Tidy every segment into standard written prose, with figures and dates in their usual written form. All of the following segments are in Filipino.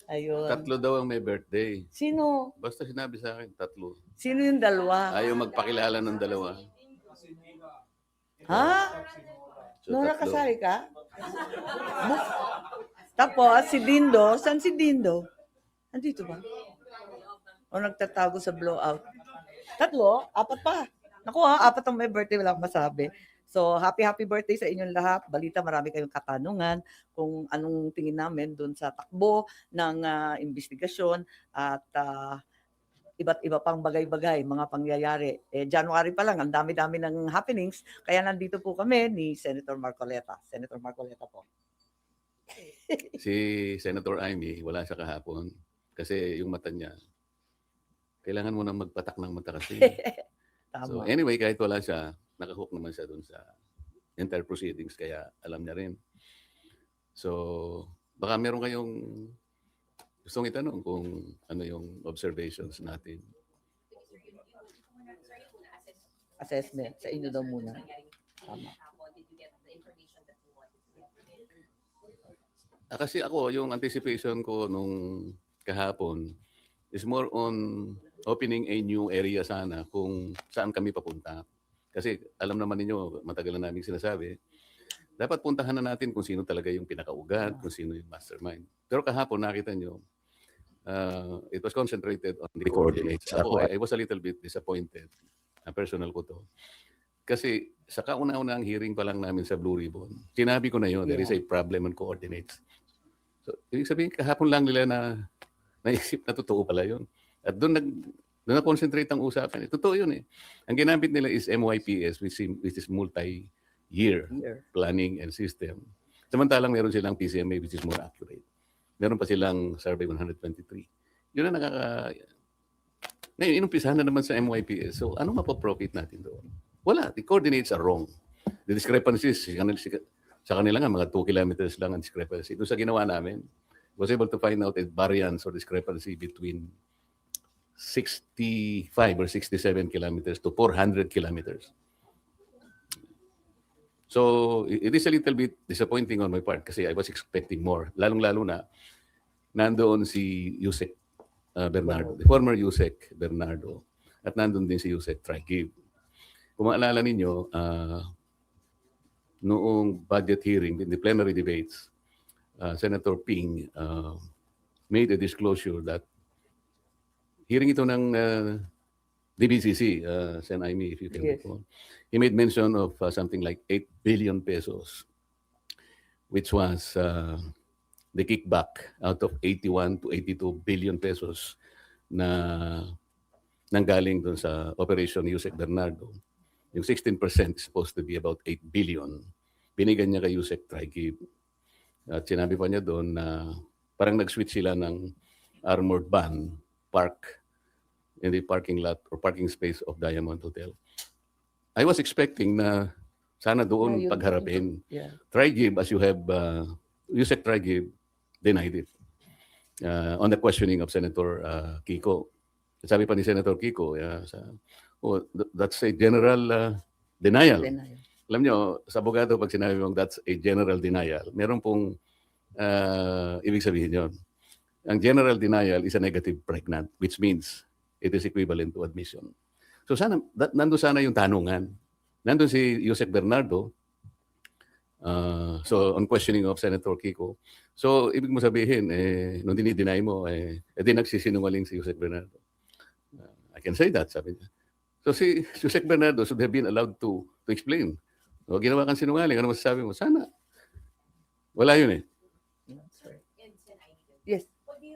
Ayun. 3 daw ang may birthday. Sino? Basta sinabi sa akin, 3. Sino yung dalawa? Ayaw magpakilala ng dalawa. Ha? So, Nora, 3. kasali ka? Tapos, si Dindo. Saan si Dindo? Andito ba? O nagtatago sa blowout? 3? 4 pa. Naku ha, 4 ang may birthday, wala akong masabi. So, happy birthday sa inyong lahat. Balita, marami kayong katanungan kung anong tingin namin dun sa takbo ng investigasyon at iba't iba pang bagay-bagay, mga pangyayari. January pa lang, ang dami-dami ng happenings. Kaya nandito po kami ni Senator Marcoleta. Senator Marcoleta po. Si Senator Amy, wala siya kahapon. Kasi yung mata niya, kailangan mo nang magpatak ng mata kasi. So Tama. anyway, kahit wala siya, nakahook naman siya dun sa entire proceedings, kaya alam niya rin. So, baka meron kayong gustong itanong kung ano yung observations natin. Assessment. Sa inyo daw muna. Tama. Kasi ako, yung anticipation ko nung kahapon is more on opening a new area sana kung saan kami papunta. Kasi alam naman ninyo, matagal na namin sinasabi, dapat puntahan na natin kung sino talaga yung pinakaugat, kung sino yung mastermind. Pero kahapon nakita nyo, it was concentrated on the coordinates. Ako, I was a little bit disappointed. Personal ko to. Kasi sa kauna-unang hearing pa lang namin sa Blue Ribbon, sinabi ko na yun, there is a problem on coordinates. So, ibig sabihin, kahapon lang nila na naisip na totoo pala yun. At doon na-concentrate ang usapan. Totoo yun eh. Ang ginamit nila is MYPS, which is multi-year planning and system. Samantalang meron silang PCMA, which is more accurate. Meron pa silang Survey 123. Yun ang ngayon, inumpisahan na naman sa MYPS. So, ano mapoprofit natin doon? Wala. The coordinates are wrong. The discrepancies, sa kanila nga, mga 2 kilometers lang ang discrepancy. Ito sa ginawa namin, was able to find out a variance or discrepancy between 65 or 67 kilometers to 400 kilometers. So, it is a little bit disappointing on my part kasi I was expecting more. Lalong-lalo na, nandoon si Yusek Bernardo, the former Yusek Bernardo, at nandoon din si Yusek Trigib. Kung maalala ninyo, noong budget hearing, in the plenary debates, Senator Ping made a disclosure that hearing ito ng DBCC, Sen. Amy, if you can recall, he made mention of something like 8 billion pesos, which was the kickback out of 81 to 82 billion pesos na nanggaling doon sa Operation Yusek Bernardo. Yung 16% is supposed to be about 8 billion. Binigyan niya kay Yusek Trigib. At sinabi pa niya doon na parang nag-switch sila ng armored van park in the parking lot or parking space of Diamond Hotel. I was expecting na sana doon pagharapin. Trigib, as you have, Yusek Trigib denied it on the questioning of Senator Kiko. Sabi pa ni Senator Kiko, that's a general denial. Alam nyo, sa abogado, pag sinabi mong that's a general denial, meron pong ibig sabihin yun. Ang general denial is a negative pregnant, which means it is equivalent to admission. So sana, nandun sana yung tanungan. Nandun si Yusek Bernardo, so on questioning of Senator Kiko. So ibig mo sabihin, nung dinideny mo, di nagsisinungaling si Yusek Bernardo. I can say that, sabi niya. So si Yusek Bernardo should have been allowed to explain. O, ginawa kang sinungaling, ano masasabi mo? Sana. Wala yun eh. Yes. What do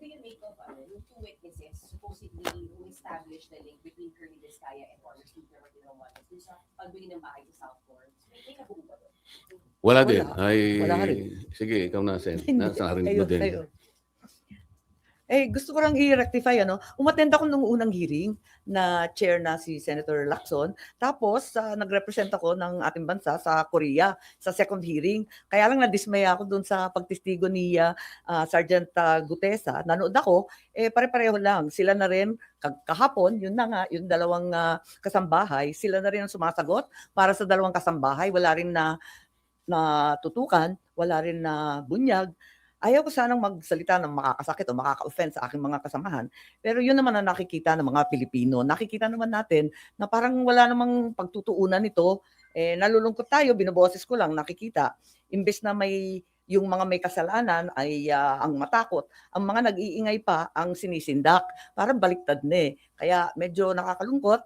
you make of yung 2 witnesses supposedly who established the link between Curly Vizcaya and former Speaker Martin Romualdez dun sa pagbili ng bahay sa South Court? May nabuo ba doon? Wala din. Wala rin. Sige, ikaw na, Sen. Narinig mo din. Gusto ko lang i-rectify, umattend ako nung unang hearing na chair na si Senator Lacson. Tapos, nag-represent ako ng ating bansa sa Korea sa second hearing. Kaya lang nadismaya ako dun sa pagtistigo ni Sergeant Gutesa. Nanood ako, pare-pareho lang. Sila na rin, kahapon, yun na nga, yung dalawang kasambahay, sila na rin ang sumasagot para sa dalawang kasambahay. Wala rin na na tutukan, wala rin na bunyag. Ayaw ko sanang magsalita ng makakasakit o makaka-offend sa aking mga kasamahan. Pero yun naman ang nakikita ng mga Pilipino. Nakikita naman natin na parang wala namang pagtutuunan nito. Nalulungkot tayo, binoboses ko lang, nakikita. Imbes na yung mga may kasalanan ay ang matakot, ang mga nag-iingay pa ang sinisindak. Parang baliktad na eh. Kaya medyo nakakalungkot.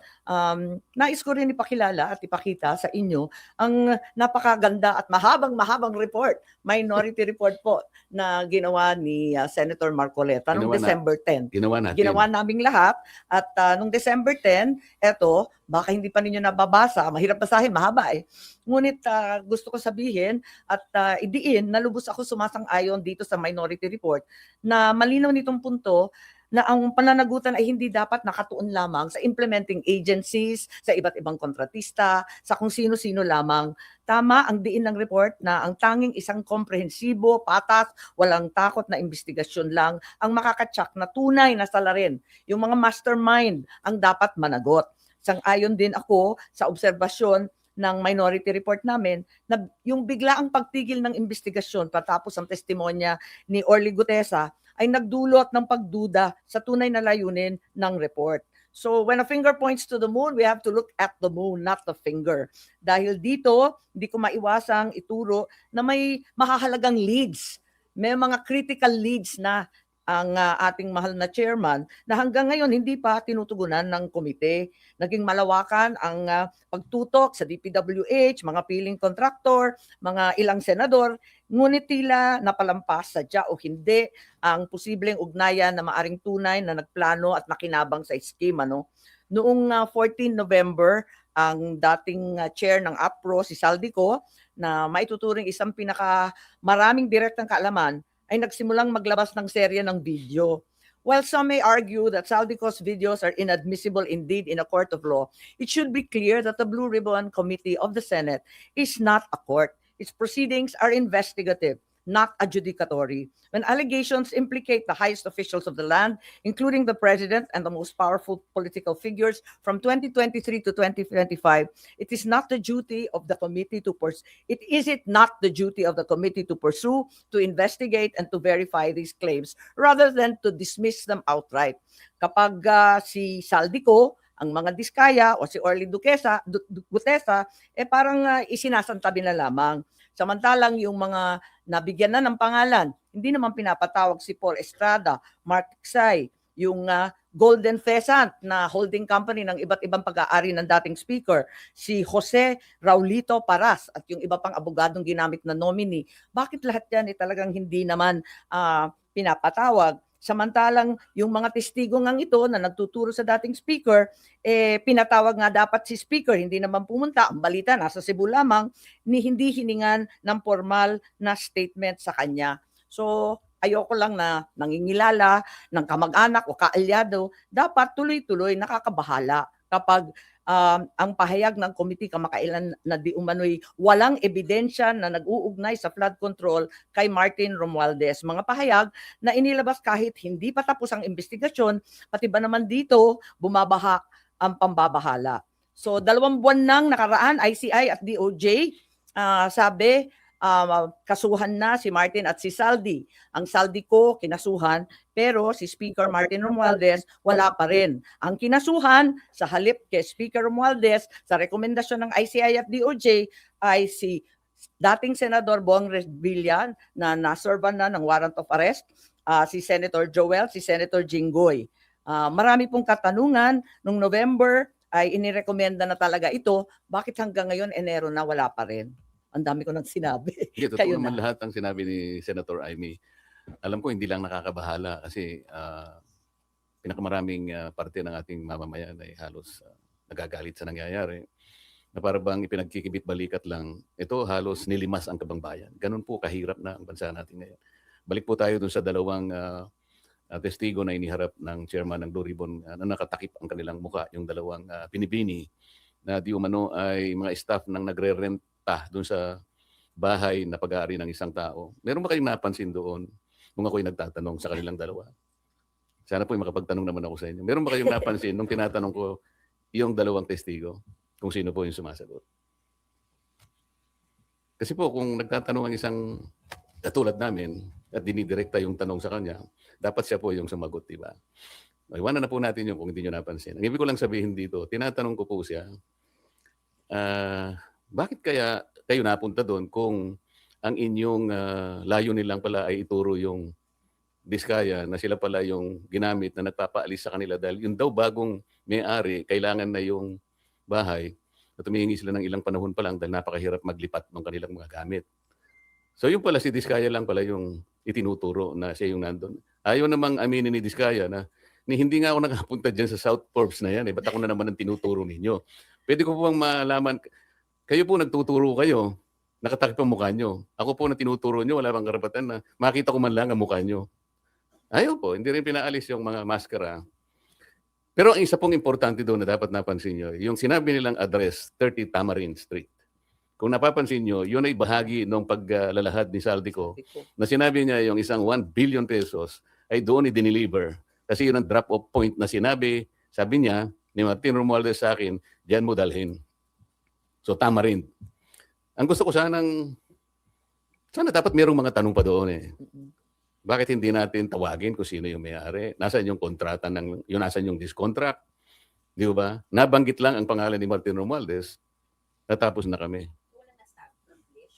Nais ko rin ipakilala at ipakita sa inyo ang napakaganda at mahabang report, minority report po na ginawa ni Senator Marcoleta noong Ginawa na. December 10. Ginawa natin. Ginawa naming lahat at nung December 10, eto, baka hindi pa ninyo nababasa, mahirap basahin, mahaba eh. Ngunit gusto ko sabihin at idiin na lubos ako sumasang-ayon dito sa minority report na malinaw nitong punto na ang pananagutan ay hindi dapat nakatuon lamang sa implementing agencies, sa iba't ibang kontratista, sa kung sino-sino lamang. Tama ang diin ng report na ang tanging isang komprehensibo, patas, walang takot na investigasyon lang ang makakatsak na tunay na salarin. Yung mga mastermind ang dapat managot. Sang-ayon din ako sa obserbasyon ng minority report namin na yung biglaang pagtigil ng investigasyon patapos ang testimonya ni Orly Gutesa ay nagdulot ng pagduda sa tunay na layunin ng report. So when a finger points to the moon, we have to look at the moon, not the finger. Dahil dito, hindi ko maiwasang ituro na may mahahalagang leads. May mga critical leads na ang ating mahal na chairman na hanggang ngayon hindi pa tinutugunan ng komite. Naging malawakan ang pagtutok sa DPWH, mga piling contractor, mga ilang senador, ngunit tila napalampas sadya o hindi ang posibleng ugnayan na maaring tunay na nagplano at nakinabang sa scheme. Noong 14 November, ang dating chair ng APRO, si Saldico, na maituturing isang pinakamaraming direktang kaalaman, ay nagsimulang maglabas ng serye ng video. While some may argue that Saldico's videos are inadmissible indeed in a court of law, it should be clear that the Blue Ribbon Committee of the Senate is not a court. Its proceedings are investigative, not adjudicatory. When allegations implicate the highest officials of the land, including the president and the most powerful political figures from 2023 to 2025, it is not the duty of the committee to pursue, to investigate, and to verify these claims, rather than to dismiss them outright. Kapag si Saldico, ang mga Diskaya o si Orly Gutesa, parang isinasantabi na lamang. Samantalang yung mga nabigyan na ng pangalan, hindi naman pinapatawag si Paul Estrada, Mark Tiksay, yung Golden Pheasant na holding company ng iba't ibang pag-aari ng dating speaker, si Jose Raulito Paras at yung iba pang abogadong ginamit na nominee. Bakit lahat yan talagang hindi naman pinapatawag? Samantalang yung mga testigo ngang ito na nagtuturo sa dating speaker, pinatawag nga dapat si speaker, hindi naman pumunta. Ang balita, nasa Cebu lamang, hindi hiningan ng formal na statement sa kanya. So, ayoko lang na nangingilala ng kamag-anak o kaalyado, dapat tuloy-tuloy nakakabahala kapag ang pahayag ng committee kamakailan na di umano'y walang ebidensya na nag-uugnay sa flood control kay Martin Romualdez. Mga pahayag na inilabas kahit hindi pa tapos ang investigasyon, pati ba naman dito bumabahak ang pambabahala. So 2 buwan nang nakaraan, ICI at DOJ, sabi, kasuhan na si Martin at si Saldi. Ang Saldi ko kinasuhan, pero si Speaker Martin Romualdez wala pa rin. Ang kinasuhan sa halip kay Speaker Romualdez sa rekomendasyon ng ICI at DOJ ay si dating Senador Bong Revilla na naserban na ng warrant of arrest, si Senator Joel, si Senator Jinggoy. Marami pong katanungan. Nung November ay inirekomenda na talaga ito. Bakit hanggang ngayon, Enero na, wala pa rin? Ang dami ko nang sinabi. Hindi, totoo Kayo naman na. lahat ang sinabi ni Senator Amy. Alam ko hindi lang nakakabahala kasi pinakamaraming parte ng ating mamamayan ay halos nagagalit sa nangyayari. Na para bang ipinagkikibit balikat lang, ito halos nilimas ang kabangbayan. Ganun po kahirap na ang bansa natin ngayon. Balik po tayo dun sa dalawang testigo na iniharap ng chairman ng Blue Ribbon na nakatakip ang kanilang muka, yung dalawang binibini na di umano ay mga staff ng nagre-renta doon sa bahay na pag-aari ng isang tao. Meron ba kayong napansin doon nung ako'y nagtatanong sa kanilang dalawa? Sana po makapagtanong naman ako sa inyo. Meron ba kayong napansin nung tinatanong ko yung dalawang testigo kung sino po yung sumasagot? Kasi po, kung nagtatanong ang isang katulad namin at dinidirekta yung tanong sa kanya, dapat siya po yung sumagot, di ba? Iwanan na po natin yung kung hindi nyo napansin. Ang ibig ko lang sabihin dito, tinatanong ko po siya, bakit kaya kayo napunta doon kung ang inyong layunin lang pala ay ituro yung Diskaya na sila pala yung ginamit na nagpapaalis sa kanila dahil yung daw bagong may-ari, kailangan na yung bahay at humihingi sila ng ilang panahon pa lang dahil napakahirap maglipat ng kanilang mga gamit. So yung pala si Diskaya lang pala yung itinuturo na siya yung nandun. Ayaw namang aminin ni Diskaya na hindi nga ako nakapunta dyan sa South Forbes na yan. Ba't ako na naman ang tinuturo ninyo? Pwede ko po bang malaman, kayo po nagtuturo kayo, nakatakip ang mukha nyo. Ako po na tinuturo nyo, wala bang karapatan na makita ko man lang ang mukha nyo. Ayaw po, hindi rin pinaalis yung mga maskara. Pero ang isa pong importante doon na dapat napansin nyo, yung sinabi nilang address, 30 Tamarind Street. Kung napapansin nyo, yun ay bahagi ng paglalahad ni Saldico na sinabi niya yung isang 1 billion pesos ay doon i-deliver. Kasi yun ang drop-off point na sinabi, sabi niya, ni Martin Romualdez sa akin, diyan mo dalhin. So Tamarind. Ang gusto ko sana dapat mayroong mga tanong pa doon eh. Bakit hindi natin tawagin kung sino yung may-ari? Nasaan yung kontrata nasaan yung discontract? Di ba? Nabanggit lang ang pangalan ni Martin Romualdez, natapos na kami. Wala na establish.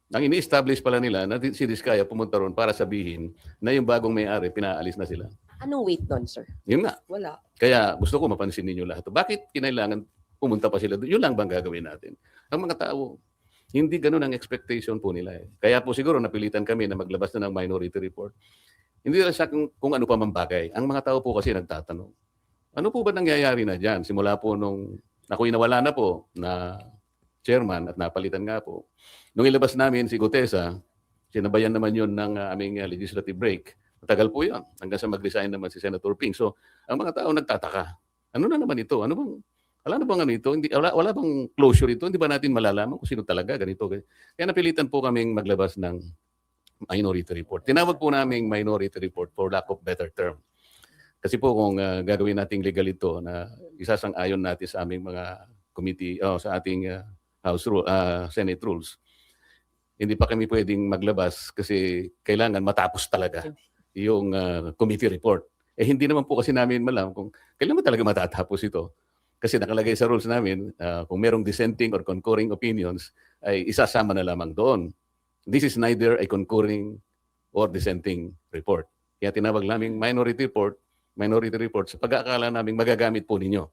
Ang ini-establish pala nila na si Diskaya pumunta ron para sabihin na yung bagong may-ari, pinaalis na sila. Anong weight nun, sir? Yun nga. Wala. Kaya gusto ko mapansin ninyo lahat. Bakit kinailangan pumunta pa sila doon? Yun lang bang gagawin natin? Ang mga tao, hindi ganun ang expectation po nila eh. Kaya po siguro napilitan kami na maglabas na ng minority report. Hindi lang sa kung ano pa man bagay. Ang mga tao po kasi nagtatanong, ano po ba nangyayari na dyan? Simula po nung ako'y nawala na po na chairman at napalitan nga po. Nung ilabas namin si Gutesa, sinabayan naman yun ng aming legislative break. Matagal po yun. Hanggang sa mag-resign naman si Senator Ping. So, ang mga tao nagtataka. Ano na naman ito? Wala na bang ano ito? Wala bang closure ito? Hindi ba natin malalaman kung sino talaga ganito? Kaya napilitan po kaming maglabas ng minority report. Tinawag po naming minority report for lack of better term. Kasi po kung gagawin nating legal ito na isasang-ayon natin sa aming mga committee, sa ating Senate rules, hindi pa kami pwedeng maglabas kasi kailangan matapos talaga yung committee report. Hindi naman po kasi namin malam kung kailan mo talaga matatapos ito. Kasi nakalagay sa rules namin, kung merong dissenting or concurring opinions, ay isasama na lamang doon. This is neither a concurring or dissenting report. Kaya tinawag namin minority report sa pag-aakala namin magagamit po ninyo.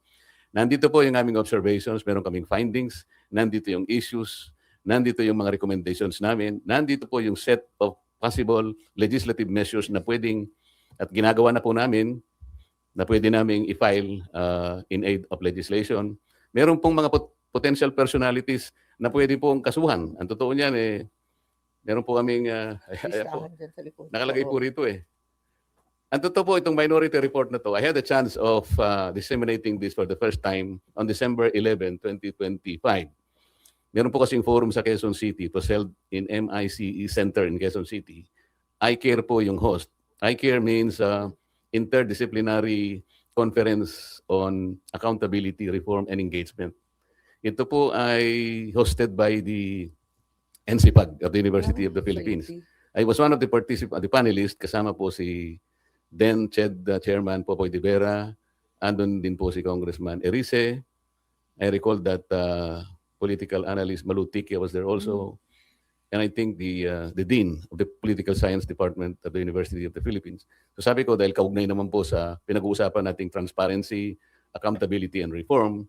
Nandito po yung aming observations, meron kaming findings, nandito yung issues, nandito yung mga recommendations namin, nandito po yung set of possible legislative measures na pwedeng at ginagawa na po namin na pwede naming i-file in aid of legislation. Meron pong mga potential personalities na pwede pong kasuhan. Ang totoo niyan meron po kaming Listahan dyan sa likod. nakalagay Oo. po rito eh. Ang totoo po itong minority report na to, I had the chance of disseminating this for the first time on December 11, 2025. Meron po kasing forum sa Quezon City. It was held in MICE Center in Quezon City. iCare po yung host. iCare means Interdisciplinary Conference on Accountability, Reform, and Engagement. Ito po ay hosted by the NCPAG of the University of the Philippines. I was one of the panelists, kasama po si then Chairman Popoy de Vera, andun din po si Congressman Erice. I recall that political analyst Malutiki was there also. And I think the Dean of the Political Science Department of the University of the Philippines. So sabi ko, dahil kaugnay naman po sa pinag-uusapan nating transparency, accountability, and reform,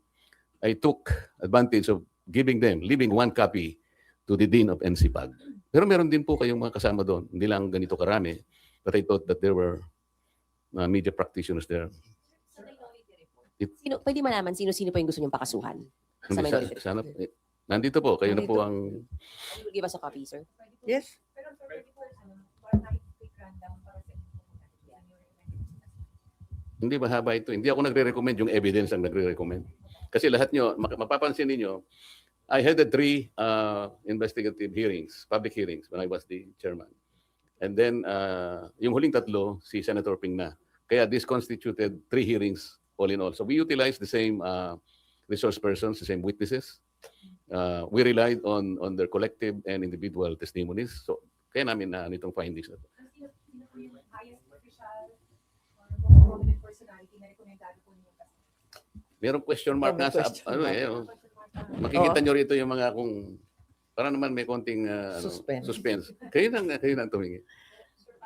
I took advantage of leaving one copy to the Dean of NCPAG. Pero meron din po kayong mga kasama doon. Hindi lang ganito karami. But I thought that there were media practitioners there. Sa minority report, pwede malaman sino-sino po yung gusto niyong pakasuhan? Sa minority report. Nandito po, kayo na po Nandito. ang... You will give us a copy, sir? Yes. Hindi mahaba ito. Hindi ako nagre-recommend, yung evidence ang nagre-recommend. Kasi lahat nyo, mapapansin ninyo, I had the 3 investigative hearings, public hearings, when I was the chairman. And then, yung huling 3, si Senator Ping na. Kaya this constituted 3 hearings all in all. So we utilized the same resource persons, the same witnesses. we relied on their collective and individual testimonies. So, kaya namin na itong findings na to. Sino po yung highest official or mga prominent personality na rekomendado po ninyo kasi? Merong question mark May nga sa, question mark. makikita nyo rito yung mga kung, para naman may konting suspense. Kayo nang tumingin. Sir,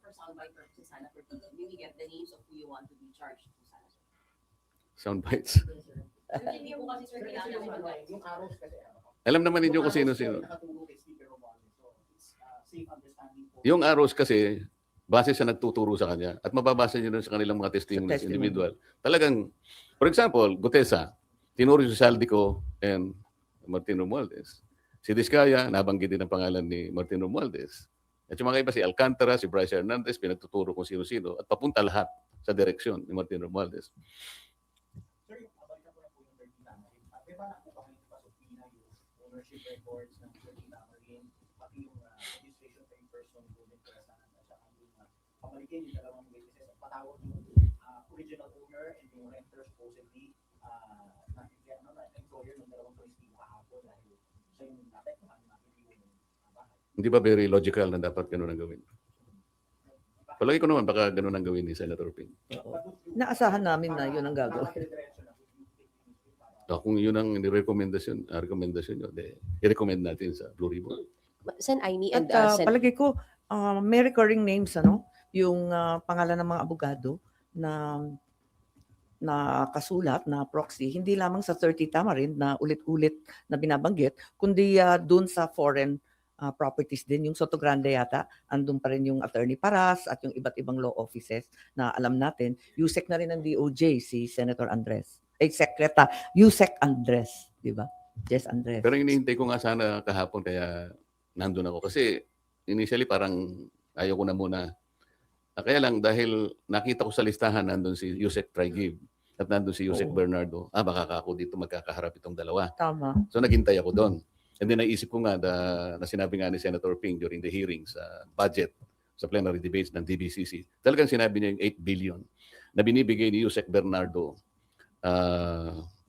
for soundbite purposes, sana for maybe get the names of who you want to be charged po sana. Sound bites. Hindi po kasi sir, kailangan namin mag-guide. Yung arrows kasi Alam naman ninyo kung sino-sino. nakatulong kay Speaker Romualdez. So it's safe understanding po. Yung arrows kasi, base sa nagtuturo sa kanya, at mababasa nyo rin sa kanilang mga testimonies, testimony. individual. Talagang, for example, Gutesa, tinuro si Saldico and Martin Romualdez. Si Diskaya, nabanggit din ang pangalan ni Martin Romualdez. At yung mga iba, si Alcantara, si Bryce Hernandez, pinagtuturo kung sino-sino, at papunta lahat sa direksyon ni Martin Romualdez. Sir, yung abalik na po na po yung 30 Tamarin. May ba na po ba kayo pasupina yung ownership records ng 30 Tamarin, pati yung registration pay person po din para sa at saka yung pabalikin yung dalawang witnesses at patawag yung original owner and yung renter supposedly na employer ng dalawang police team kahapon dahil siya yung naapektuhan natin yung bahay. Hindi ba very logical na dapat ganun ang gawin? Palagi ko naman, baka ganun ang gawin ni Senator Ping. Naasahan namin na yun ang gagawin. Kung yun ang rekomendasyon nyo, i-recommend natin sa Blue Ribbon. Sen Aimee At and Sen palagay ko, may recurring names, yung pangalan ng mga abogado na kasulat, na proxy, hindi lamang sa 30 Tamarin na ulit-ulit na binabanggit, kundi dun sa foreign properties din. Yung Soto Grande yata, andun pa rin yung Attorney Paras at yung iba't ibang law offices na alam natin. USEC na rin ng DOJ, si Senator Andres. USEC Andres, di ba? Jess Andres. Pero hinihintay ko nga sana kahapon kaya nandun ako. Kasi initially parang ayaw ko na muna. Kaya lang dahil nakita ko sa listahan nandun si Yusek Trigib at nandun si Yusek Bernardo. Baka ako dito magkakaharap itong dalawa. Tama. So naghintay ako doon. And then naisip ko nga na sinabi nga ni Senator Ping during the hearings sa budget sa plenary debates ng DBCC. Talagang sinabi niya yung 8 billion na binibigay ni Yusek Bernardo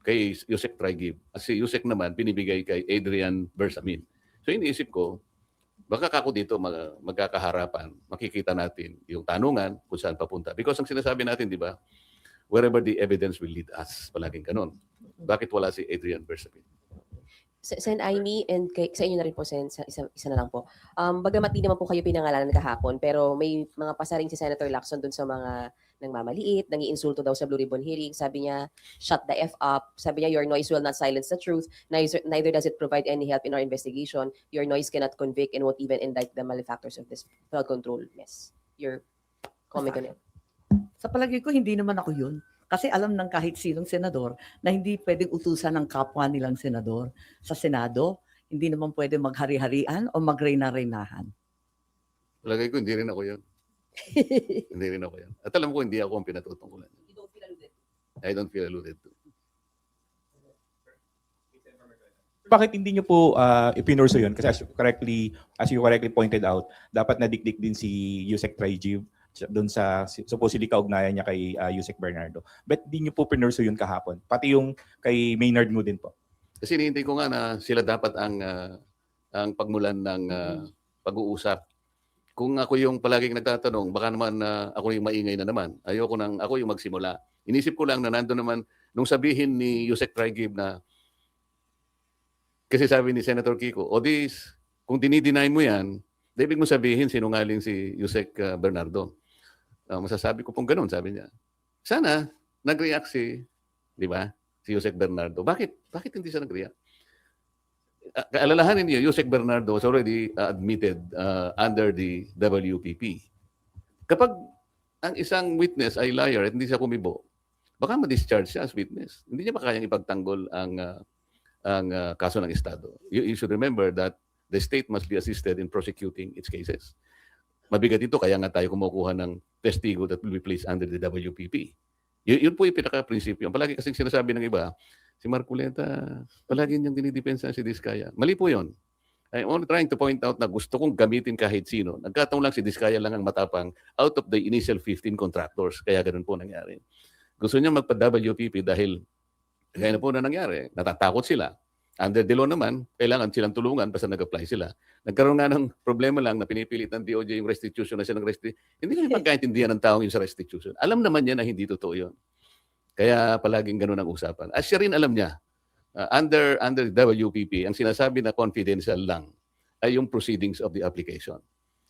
kay Yusek Trigib. At si Yusek naman binibigay kay Adrian Bersamin. So iniisip ko, baka ako dito magkakaharapan, makikita natin yung tanungan kung saan papunta. Because ang sinasabi natin, di ba, wherever the evidence will lead us, palaging ganun. Bakit wala si Adrian Bersamin? Sen Aimee and sa inyo na rin po, Sen, isa na lang po. Bagamat di naman po kayo pinangalanan kahapon, pero may mga pasaring si Senator Lacson dun sa mga nangmamaliit, nangiinsulto daw sa Blue Ribbon hearing. Sabi niya, shut the F up. Sabi niya, your noise will not silence the truth. Neither does it provide any help in our investigation. Your noise cannot convict and won't even indict the malefactors of this flood control mess. Your comment on it. Sa palagay ko, hindi naman ako yun. Kasi alam ng kahit sinong senador na hindi pwedeng utusan ng kapwa nilang senador. Sa Senado, hindi naman pwede maghari-harian o magreyna-reynahan. Palagay ko, hindi rin ako yun. Hindi rin ako yan. At alam ko, hindi ako ang pinatutungkulan. You don't feel alluded. I don't feel alluded to. Bakit hindi nyo po ipinurso yun? Kasi as you correctly pointed out, dapat nadikdik din si Yusek Trigib doon sa supposedly kaugnayan niya kay Yusek Bernardo. But di nyo po pinurso yun kahapon? Pati yung kay Maynard mo din po? Kasi hinihintay ko nga na sila dapat ang pagmulan ng pag-uusap. Kung ako yung palaging nagtatanong, baka naman ako yung maingay na naman. Ayoko nang ako yung magsimula. Inisip ko lang na nandun naman, nung sabihin ni Yusek Trigib na, kasi sabi ni Senator Kiko, kung dinideny mo yan, ibig mo sabihin sinungaling si Yusek Bernardo. Masasabi ko pong ganun, sabi niya. Sana nag-react si Yusek Bernardo. Bakit hindi siya nag-react? Alalahanin niyo, Yusek Bernardo was already admitted under the WPP. Kapag ang isang witness ay liar at hindi siya kumibo, baka ma-discharge siya as witness. Hindi niya ba kayang ipagtanggol ang kaso ng Estado? You should remember that the state must be assisted in prosecuting its cases. Mabigat ito, kaya nga tayo kumukuha ng testigo that will be placed under the WPP. Yun po yung pinaka-prinsipyo. Palagi kasing sinasabi ng iba, si Marculeta, palagi niyang dinidepensa si Diskaya. Mali po yun. I'm only trying to point out na gusto kong gamitin kahit sino. Nagkataon lang si Diskaya lang ang matapang out of the initial 15 contractors. Kaya ganun po nangyari. Gusto niya magpa-WPP dahil, kaya na po na nangyari, natatakot sila. Under the law naman, kailangan silang tulungan basta nag-apply sila. Nagkaroon nga ng problema lang na pinipilit ng DOJ yung restitution na siya ng restitution. Hindi kami pagkaintindihan ng taong yung sa restitution. Alam naman niya na hindi totoo yun. Kaya palaging ganun ang usapan. As siya rin alam niya, under WPP, ang sinasabi na confidential lang ay yung proceedings of the application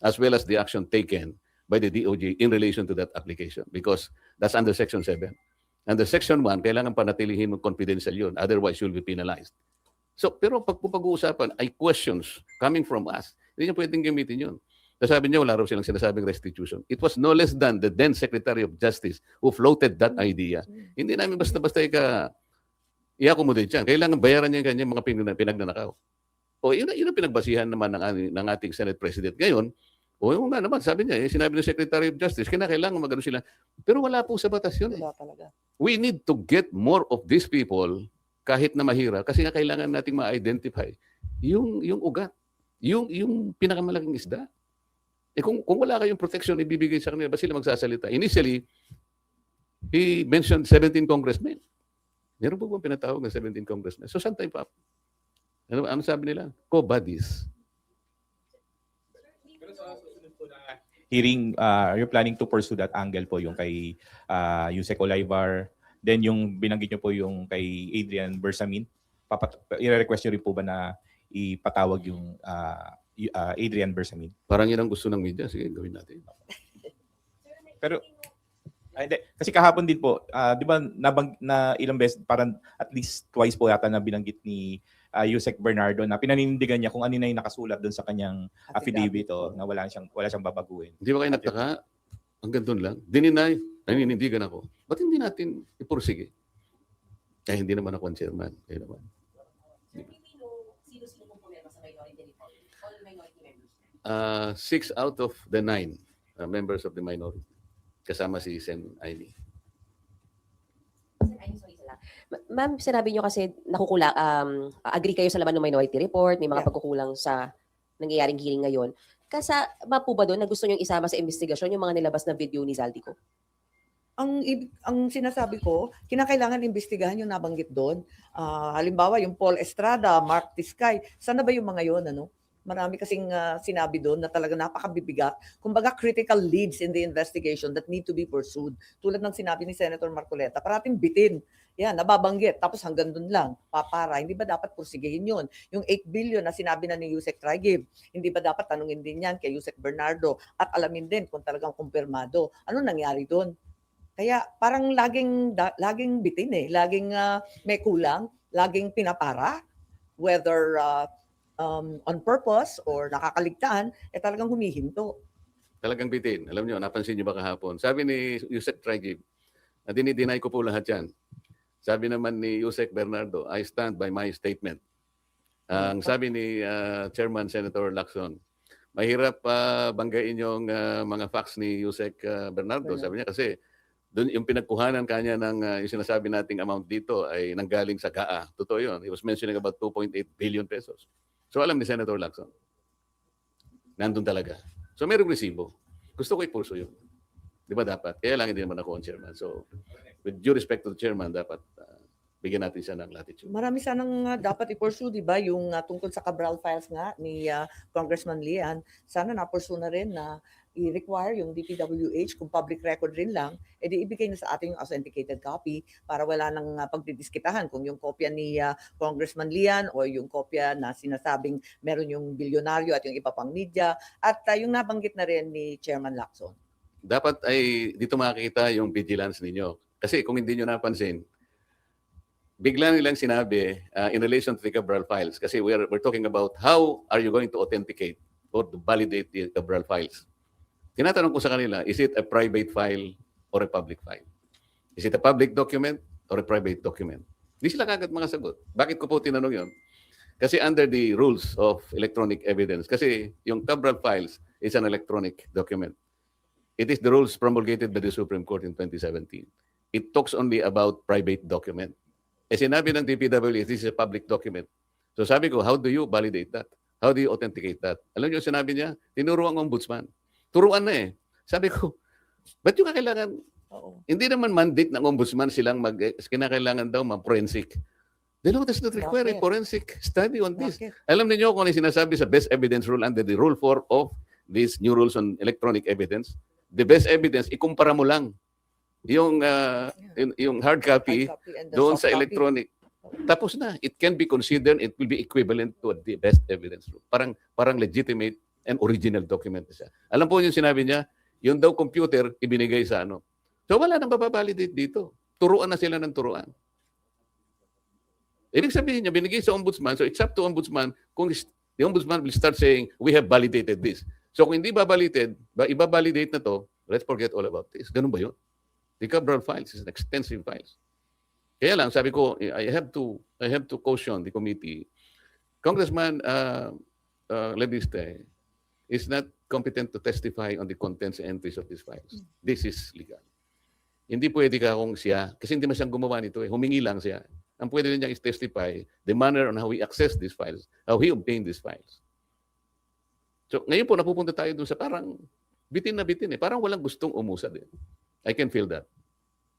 as well as the action taken by the DOJ in relation to that application because that's under Section 7. Under Section 1, kailangan panatilihin mo confidential yun. Otherwise, you'll be penalized. So, pero pag pag-uusapan ay questions coming from us, hindi niya pwedeng gamitin yun. Sabi niya, wala raw silang sinasabing restitution. It was no less than the then Secretary of Justice who floated that idea. Hindi namin basta-basta i-accommodate yan. Kailangan bayaran niya yung kanyang mga pinagnanakaw. O yun ang pinagbasihan naman ng ating Senate President. Ngayon, yung naman, sabi niya, sinabi ng Secretary of Justice, kailangan magano sila. Pero wala po sa batas yun. Wala talaga. We need to get more of these people kahit na mahirap kasi nga kailangan nating ma-identify yung ugat, yung pinakamalaking isda. Kung wala kayong protection ibibigay sa kanila, ba sila magsasalita? Initially, he mentioned 17 congressmen. Meron po bang pinatawag ng 17 congressmen? So saan tayo pa? Ano sabi nila? Co-buddies. Hearing, you're planning to pursue that angle po yung kay Yusek Olivar, then yung binanggit nyo po yung kay Adrian Bersamin. I-request nyo rin po ba na ipatawag yung Adrian Bersamin? Parang yun ang gusto ng media. Sige, gawin natin. Pero, hindi. Kasi kahapon din po, di ba na ilang beses, parang at least twice po yata na binanggit ni Yusek Bernardo na pinaninindigan niya kung ano na yung nakasulat doon sa kanyang affidavit na wala siyang babaguhin. Hindi ba kayo nagtaka? Hanggang doon lang. Dininay, naninindigan ako. Ba't hindi natin ipursige? Hindi naman ako ang chairman. Kaya naman. Sir, may we know sino-sino pong pumirma sa minority report? All minority members? 6 out of the 9 members of the minority. Kasama si Sen Aimee. Sir, I'm sorry, sila. Ma'am, sinabi niyo kasi agree kayo sa laman ng minority report, may mga Yeah. pagkukulang sa nangyayaring hearing ngayon. Kasama po ba doon na gusto niyong isama sa investigasyon yung mga nilabas na video ni Zaldico? Ang sinasabi ko, kinakailangan imbestigahan yung nabanggit doon. Halimbawa, yung Paul Estrada, Mark Tiskay, sana ba yung mga yon ano? Marami kasing sinabi doon na talaga napakabibigat. Kumbaga, critical leads in the investigation that need to be pursued. Tulad ng sinabi ni Senator Marcoleta, parating bitin. Yan, nababanggit. Tapos hanggang doon lang, papara. Hindi ba dapat pursigihin yun? Yung 8 billion na sinabi na ni Yusek Trigib, hindi ba dapat tanungin din yan kay Yusek Bernardo at alamin din kung talagang kumpirmado. Ano nangyari doon? Kaya parang laging bitin eh. Laging may kulang, laging pinapara. Whether on purpose or nakakaligtaan, talagang humihinto. Talagang bitin. Alam niyo, napansin niyo ba kahapon? Sabi ni Yusek Trigib, na dinideny ko po lahat yan. Sabi naman ni Yusek Bernardo, I stand by my statement. Ang sabi ni Chairman Senator Lacson, mahirap banggain yung mga facts ni Yusek Bernardo. Sabi niya kasi doon yung pinagkuhanan kanya ng yung sinasabi nating amount dito ay nanggaling sa GAA. Totoo yun. He was mentioning about 2.8 billion pesos. So alam ni Senator Lacson, nandun talaga. So mayroong resibo. Gusto ko ipulso yun. Di ba dapat? Kaya lang hindi naman ako ang chairman. So with due respect to the chairman, dapat bigyan natin siya ng latitude. Marami sanang dapat i-pursue, di ba? Yung tungkol sa Cabral files nga ni Congressman Lian, sana na-pursue na rin na i-require yung DPWH kung public record rin lang, edi ibigay na sa ating authenticated copy para wala nang pagdidiskitahan kung yung kopya ni Congressman Lian o yung kopya na sinasabing meron yung bilyonaryo at yung iba pang media at yung nabanggit na rin ni Chairman Lacson. Dapat ay dito makikita yung vigilance ninyo. Kasi kung hindi nyo napansin, bigla nilang sinabi in relation to the Cabral files, kasi we're talking about how are you going to authenticate or to validate the Cabral files. Tinatanong ko sa kanila, is it a private file or a public file? Is it a public document or a private document? Hindi sila kagad makasagot. Bakit ko po tinanong yon? Kasi under the rules of electronic evidence, kasi yung Cabral files is an electronic document. It is the rules promulgated by the Supreme Court in 2017. It talks only about private document. Sinabi ng DPWH, this is a public document. So sabi ko, how do you validate that? How do you authenticate that? Alam niyo, sinabi niya, tinuruan ang ombudsman. Turuan na eh. Sabi ko, ba't yung kailangan? Oo. Hindi naman mandate ng ombudsman silang kinakailangan daw ma-forensic. The law does not require a Bakit? forensic study on this. Bakit? Alam niyo kung ano yung sinasabi sa best evidence rule under the rule 4 of these new rules on electronic evidence? The best evidence, ikumpara mo lang yung, yung hard copy Hard copy and the doon soft sa copy. electronic. Tapos na. It can be considered, it will be equivalent to the best evidence rule. Parang legitimate and original document na siya. Alam po yung sinabi niya, yung daw computer ibinigay sa ano. So wala nang bababalidate dito. Turuan na sila ng turuan. Ibig sabihin niya, binigay sa ombudsman, so it's up to ombudsman kung the ombudsman will start saying, we have validated this. So kung hindi ibabalidate na to, let's forget all about this. Ganun ba yun? The Cabral files is an extensive files. Kaya lang, sabi ko, I have to caution the committee. Congressman Leviste is not competent to testify on the contents and entries of these files. This is legal. Hindi pwede ka kung siya, kasi hindi man siyang gumawa nito humingi lang siya. Ang pwede niya is testify the manner on how he accessed these files, how he obtained these files. So ngayon po napupunta tayo dun sa parang bitin na bitin Parang walang gustong umusad I can feel that.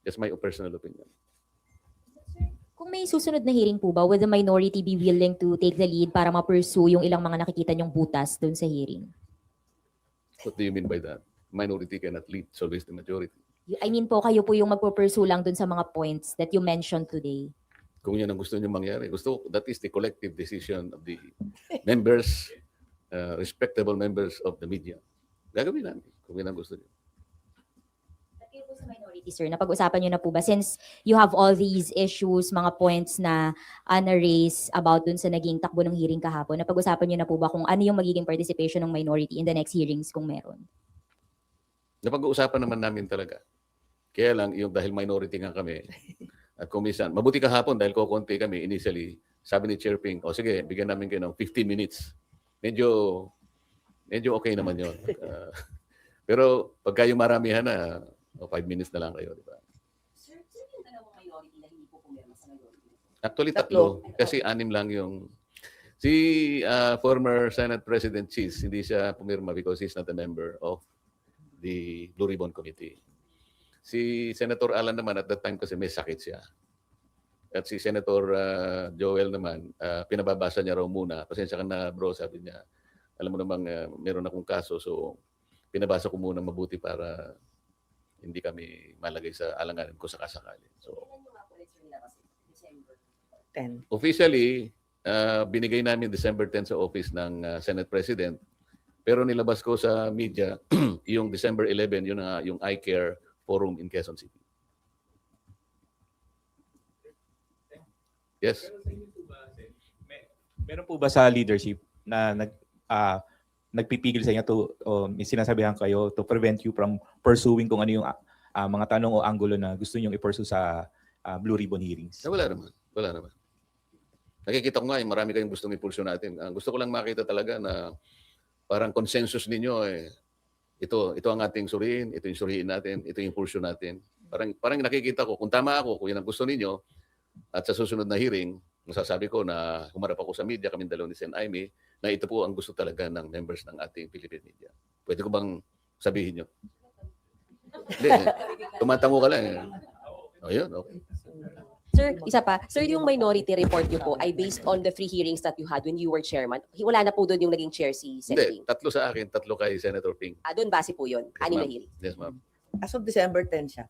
That's my personal opinion. Kung may susunod na hearing po ba, would the minority be willing to take the lead para ma-pursue yung ilang mga nakikita niyong butas doon sa hearing? What do you mean by that? Minority cannot lead, so always the majority. I mean po, kayo po yung magpo-pursue lang doon sa mga points that you mentioned today. Kung yan ang gusto niyo mangyari. That is the collective decision of the members, respectable members of the media. Gagawin namin kung yan ang gusto niyo. Kayo po sa minority, sir, napag-usapan niyo na po ba? Since you have all these issues, mga points na na-raise about dun sa naging takbo ng hearing kahapon, napag-usapan niyo na po ba kung ano yung magiging participation ng minority in the next hearings kung meron? Napag-uusapan naman namin talaga. Kaya lang, yung dahil minority nga kami, at kung minsan, mabuti kahapon dahil kukunti kami initially, sabi ni Chair Ping, sige, bigyan namin kayo ng 15 minutes. Medyo okay naman yun. Pero pagka yung maramihan na, 5 minutes na lang kayo, di ba? Sir, sino yung dalawang minority na hindi po pumirma sa minority? Actually, Tatlo. 3. Kasi 6 lang yung... Si former Senate President Cheese, hindi siya pumirma because he's not a member of the Blue Ribbon Committee. Si Senator Alan naman at that time kasi may sakit siya. At si Senator Joel naman, pinababasa niya raw muna. Pasensya ka na bro, sabi niya. Alam mo namang meron akong kaso, so pinabasa ko muna mabuti para hindi kami malagay sa alanganin ko sakasakali. So Kailan yung nga po ulit sir nilabas? December. 10. officially, binigay namin December 10 sa office ng Senate President. Pero nilabas ko sa media yung December 11, yun yung iCare Forum in Quezon City. Yes. Meron po ba sa leadership na nagpipigil sa inyo may sinasabihan kayo to prevent you from pursuing kung ano yung mga tanong o anggulo na gusto nyong i-pursue sa Blue Ribbon hearings? Wala naman. Wala naman. Nakikita ko nga, marami kayong gustong impulsyon natin. Gusto ko lang makita talaga na parang consensus ninyo ito ang ating suriin, ito yung suriin natin, ito yung impulsyon natin. Parang nakikita ko, kung tama ako, kung yan ang gusto ninyo, at sa susunod na hearing, masasabi ko na humarap ako sa media, kaming dalaw ni Sen. Aimee, na ito po ang gusto talaga ng members ng ating Philippine media. Pwede ko bang sabihin nyo? Hindi, tumatango ka lang. O yun, okay. Sir, isa pa. Sir, yung minority report niyo po ay based on the free hearings that you had when you were chairman. Wala na po doon yung naging chair si Sen. Hindi, Ping. 3 sa akin, 3 kay Senator Ping. Doon base po yun. Yes, 6 na ma'am. hearing. Yes, ma'am. As of December 10 siya.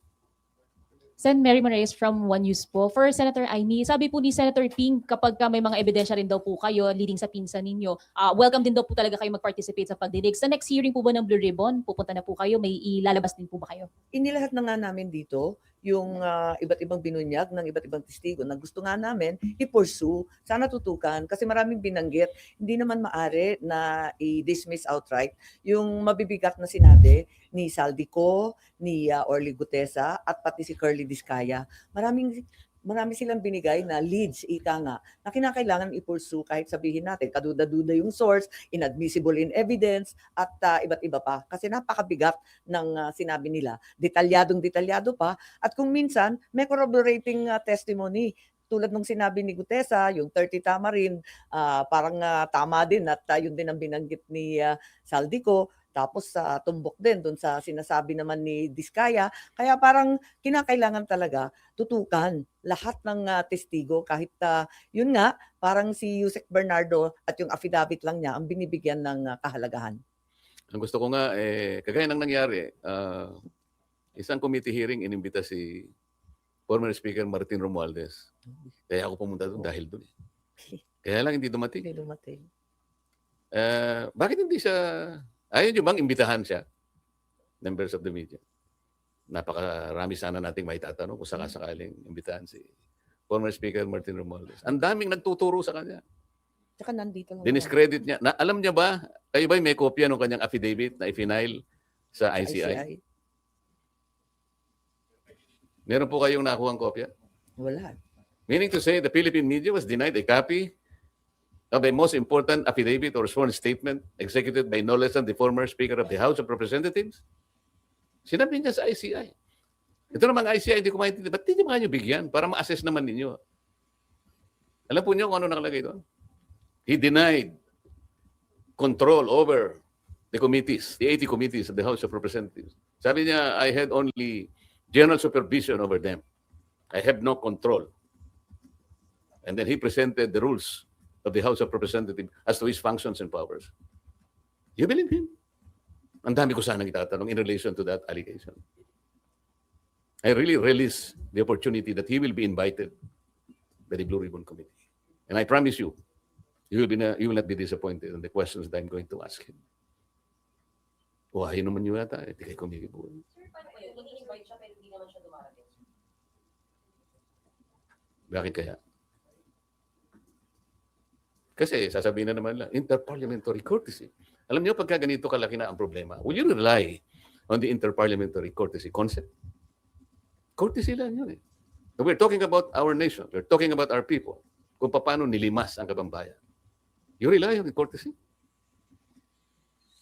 Sen. Mary Moraes from One News po. For Senator Aimee, sabi po ni Senator Ping, kapag may mga ebidensya rin daw po kayo leading sa pinsan ninyo, welcome din daw po talaga kayo mag-participate sa pagdidig. Sa next hearing po ba ng Blue Ribbon, pupunta na po kayo, may ilalabas din po ba kayo? Inilahat na nga namin dito yung iba't ibang binunyag ng iba't ibang testigo na gusto nga namin i-pursue, sana tutukan kasi maraming binanggit. Hindi naman maari na i-dismiss outright yung mabibigat na sinabi ni Saldico, ni Orly Gutesa at pati si Curly Discaya. Marami silang binigay na leads, ika nga, na kinakailangan i-pursue kahit sabihin natin, kaduda-duda yung source, inadmissible in evidence, at iba't iba pa. Kasi napakabigat ng sinabi nila. Detalyadong-detalyado pa. At kung minsan, may corroborating testimony. Tulad nung sinabi ni Gutesa, yung 30 tama rin, parang tama din at yun din ang binanggit ni Saldico. Tapos sa tumbok din doon sa sinasabi naman ni Diskaya. Kaya parang kinakailangan talaga tutukan lahat ng testigo kahit yun nga, parang si Yusek Bernardo at yung affidavit lang niya ang binibigyan ng kahalagahan. Ang gusto ko nga, kagaya ng nangyari, isang committee hearing, inimbita si former Speaker Martin Romualdez. Kaya ako pumunta doon dahil doon. Kaya lang hindi dumating. Hindi dumating. Bakit hindi siya, ayaw nyo bang imbitahan siya? Members of the media. Napakarami sana nating may tatanong kung sakasakaling imbitahan si former Speaker Martin Romualdez. Ang daming nagtuturo sa kanya. Tsaka nandito lang. Diniscredit niya. Alam niya ba, kayo ba may kopya ng kanyang affidavit na i-file sa ICI? Meron po kayong nakuha kopya? Wala. Meaning to say, the Philippine media was denied a copy of the most important affidavit or sworn statement executed by no less than the former Speaker of the House of Representatives. Sinabi niya sa ICI. Ito namang ICI, hindi ko maintindihan. Ba't hindi mo kayo bigyan para ma-assess naman ninyo? Alam po niyo kung ano nakalagay doon? He denied control over the committees, the 80 committees of the House of Representatives. Sabi niya, I had only general supervision over them. I have no control. And then he presented the rules of the House of Representatives as to his functions and powers. You believe him? Ang dami ko sanang itatanong in relation to that allegation. I really relish the opportunity that he will be invited by the Blue Ribbon Committee. And I promise you, you will not be disappointed in the questions that I'm going to ask him. O, ayun naman yun yata. Hindi kayo kumikibuhay. Sir, paano po yun? Ini-invite siya pero hindi naman siya dumarating. Bakit kaya? Kasi sasabihin na naman lang, interparliamentary courtesy. Alam niyo, pagka ganito kalaki na ang problema, will you rely on the interparliamentary courtesy concept? Courtesy lang yun eh. We're talking about our nation. We're talking about our people. Kung paano nilimas ang kabambayan. You rely on the courtesy?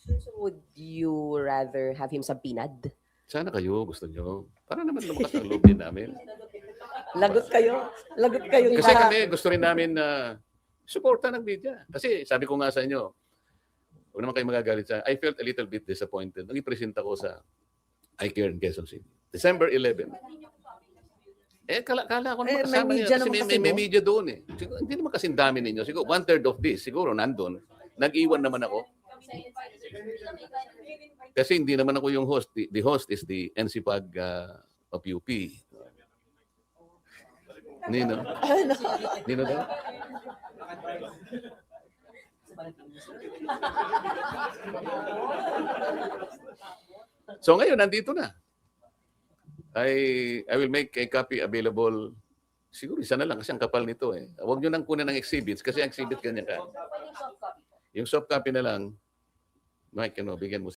So would you rather have him subpoenaed? Sana kayo gusto nyo. Para naman lumakas ang loob din namin. Lagot kayo. Lagot kayo. Kasi kami gusto rin namin na suporta ng media. Kasi sabi ko nga sa inyo, huwag naman kayo magagalit sa I felt a little bit disappointed nung ipresenta ko sa ICARE in Quezon City. December 11. Kala ko naman may kasama media niya. Kasi naman kasi may doon. media doon eh. Siguro, hindi naman kasing dami ninyo. Siguro 1/3 of this, siguro nandun. Nag-iwan naman ako. Kasi hindi naman ako yung host. The host is the NCPAG of UP. Nino? Nino daw? So ngayon, nandito na. I will make a copy available. Siguro isa na lang kasi ang kapal nito eh. Huwag nyo nang kunin ng exhibits kasi ang exhibit ganyan ka. Pwede yung soft copy po. Yung soft copy na lang, Mike, bigyan mo